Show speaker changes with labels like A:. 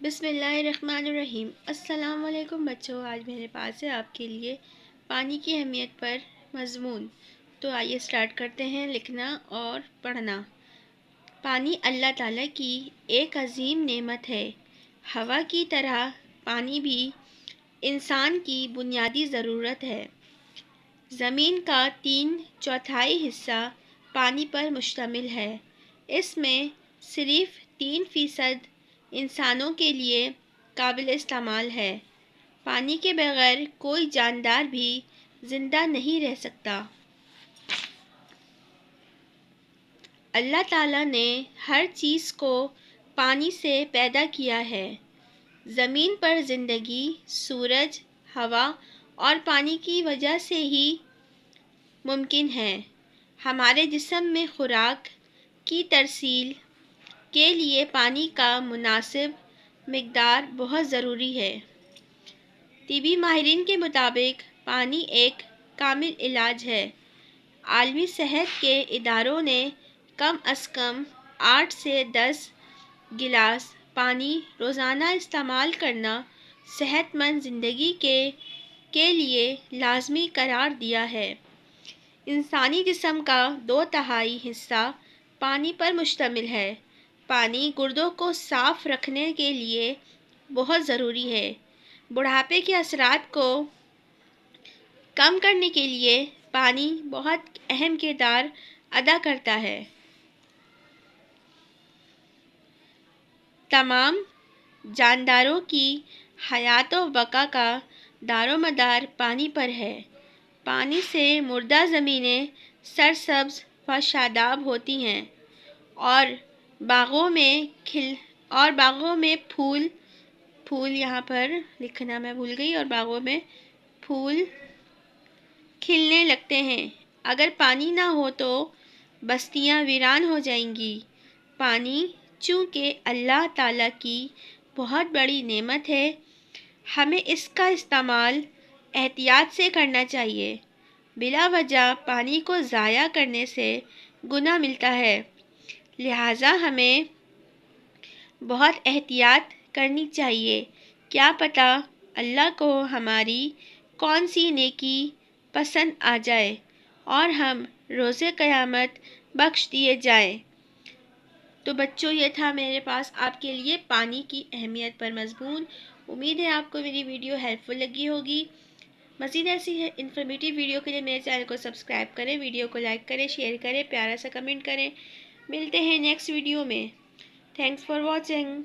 A: بسم اللہ الرحمن الرحیم۔ السلام علیکم بچوں، آج میرے پاس ہے آپ کے لیے پانی کی اہمیت پر مضمون۔ تو آئیے سٹارٹ کرتے ہیں لکھنا اور پڑھنا۔ پانی اللہ تعالیٰ کی ایک عظیم نعمت ہے۔ ہوا کی طرح پانی بھی انسان کی بنیادی ضرورت ہے۔ زمین کا 3/4 حصہ پانی پر مشتمل ہے۔ اس میں صرف 3% انسانوں کے لیے قابل استعمال ہے۔ پانی کے بغیر کوئی جاندار بھی زندہ نہیں رہ سکتا۔ اللہ تعالیٰ نے ہر چیز کو پانی سے پیدا کیا ہے۔ زمین پر زندگی سورج، ہوا اور پانی کی وجہ سے ہی ممکن ہے۔ ہمارے جسم میں خوراک کی ترسیل کے لیے پانی کا مناسب مقدار بہت ضروری ہے۔ طبی ماہرین کے مطابق پانی ایک کامل علاج ہے۔ عالمی صحت کے اداروں نے کم از کم 8 سے 10 گلاس پانی روزانہ استعمال کرنا صحت مند زندگی کے لیے لازمی قرار دیا ہے۔ انسانی جسم کا 2/3 حصہ پانی پر مشتمل ہے۔ پانی گردوں کو صاف رکھنے کے لیے بہت ضروری ہے۔ بڑھاپے کے اثرات کو کم کرنے کے لیے پانی بہت اہم کردار ادا کرتا ہے۔ تمام جانداروں کی حیات و بقا کا دار و مدار پانی پر ہے۔ پانی سے مردہ زمینیں سرسبز و شاداب ہوتی ہیں اور باغوں میں پھول یہاں پر لکھنا میں بھول گئی، اور باغوں میں پھول کھلنے لگتے ہیں۔ اگر پانی نہ ہو تو بستیاں ویران ہو جائیں گی۔ پانی چونکہ اللہ تعالیٰ کی بہت بڑی نعمت ہے، ہمیں اس کا استعمال احتیاط سے کرنا چاہیے۔ بلا وجہ پانی کو ضائع کرنے سے گناہ ملتا ہے، لہٰذا ہمیں بہت احتیاط کرنی چاہیے۔ کیا پتہ اللہ کو ہماری کون سی نیکی پسند آ جائے اور ہم روز قیامت بخش دیے جائیں۔ تو بچوں، یہ تھا میرے پاس آپ کے لیے پانی کی اہمیت پر مضمون۔ امید ہے آپ کو میری ویڈیو ہیلپ فل لگی ہوگی۔ مزید ایسی انفارمیٹیو ویڈیو کے لیے میرے چینل کو سبسکرائب کریں، ویڈیو کو لائک کریں، شیئر کریں، پیارا سا کمنٹ کریں۔ ملتے ہیں نیکسٹ ویڈیو میں۔ Thanks for watching.